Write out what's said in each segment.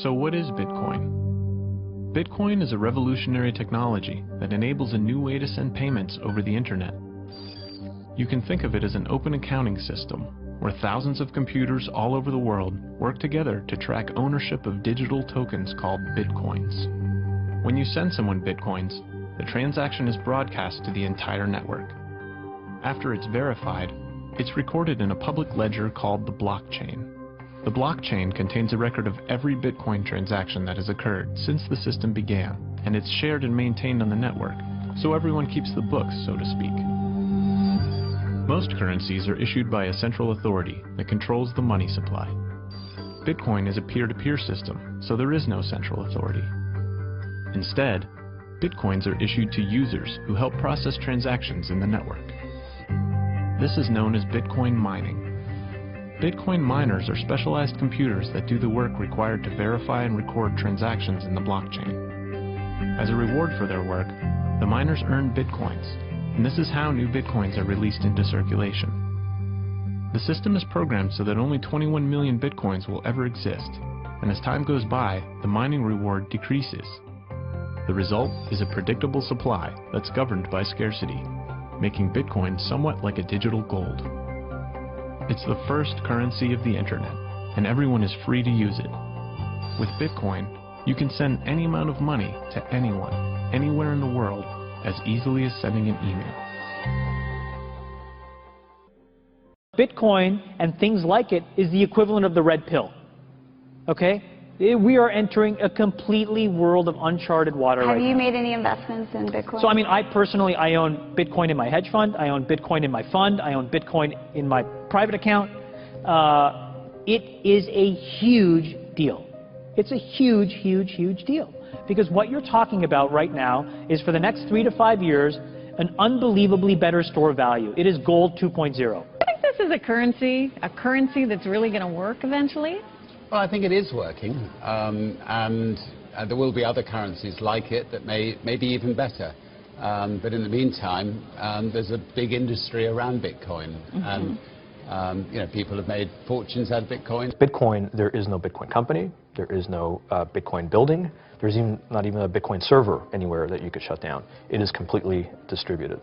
So what is Bitcoin? Bitcoin is a revolutionary technology that enables a new way to send payments over the internet. You can think of it as an open accounting system where thousands of computers all over the world work together to track ownership of digital tokens called Bitcoins. When you send someone Bitcoins, the transaction is broadcast to the entire network. After it's verified, it's recorded in a public ledger called the blockchain. The blockchain contains a record of every Bitcoin transaction that has occurred since the system began, and it's shared and maintained on the network, so everyone keeps the books, so to speak. Most currencies are issued by a central authority that controls the money supply. Bitcoin is a peer-to-peer system, so there is no central authority. Instead, Bitcoins are issued to users who help process transactions in the network. This is known as Bitcoin mining. Bitcoin miners are specialized computers that do the work required to verify and record transactions in the blockchain. As a reward for their work, the miners earn Bitcoins, and this is how new Bitcoins are released into circulation. The system is programmed so that only 21 million Bitcoins will ever exist, and as time goes by, the mining reward decreases. The result is a predictable supply that's governed by scarcity, making Bitcoin somewhat like a digital gold. It's the first currency of the internet, and everyone is free to use it. With Bitcoin, you can send any amount of money to anyone, anywhere in the world, as easily as sending an email. Bitcoin and things like it is the equivalent of the red pill. Okay? We are entering a completely world of uncharted water right now. Have you made any investments in Bitcoin? So, I mean, I personally own Bitcoin in my hedge fund. I own Bitcoin in my fund. I own Bitcoin in my private account. It is a huge deal. It's a huge, huge, huge deal. Because what you're talking about right now is for the next 3 to 5 years, an unbelievably better store value. It is gold 2.0. Do you think this is a currency that's really going to work eventually? Well, I think it is working, and there will be other currencies like it that may be even better. But in the meantime, there's a big industry around Bitcoin, and you know, people have made fortunes out of Bitcoin. Bitcoin, there is no Bitcoin company, there is no Bitcoin building, there's not even a Bitcoin server anywhere that you could shut down. It is completely distributed.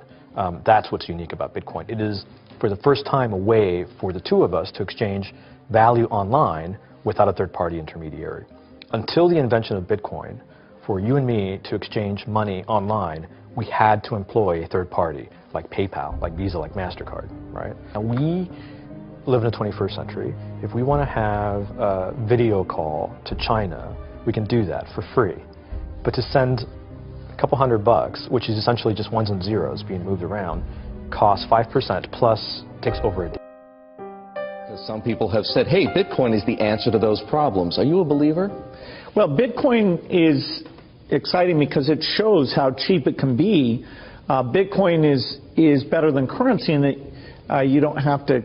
That's what's unique about Bitcoin. It is, for the first time, a way for the two of us to exchange value online without a third-party intermediary. Until the invention of Bitcoin, for you and me to exchange money online, we had to employ a third party, like PayPal, like Visa, like MasterCard, right? And we live in the 21st century. If we want to have a video call to China, we can do that for free. But to send a couple $100, which is essentially just ones and zeros being moved around, costs 5% plus takes over a day. Some people have said, hey, Bitcoin is the answer to those problems. Are you a believer? Well, Bitcoin is exciting because it shows how cheap it can be. Bitcoin is better than currency in that you don't have to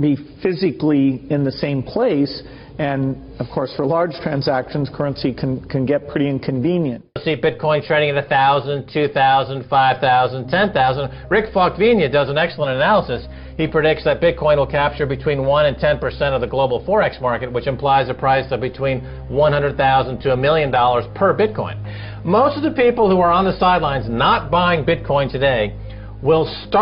be physically in the same place. And, of course, for large transactions, currency can get pretty inconvenient. See Bitcoin trading at 1,000, 2,000, 5,000, 10,000. Rick Falkvenia does an excellent analysis. He predicts that Bitcoin will capture between 1 and 10% of the global Forex market, which implies a price of between $100,000 to $1 million per Bitcoin. Most of the people who are on the sidelines not buying Bitcoin today will start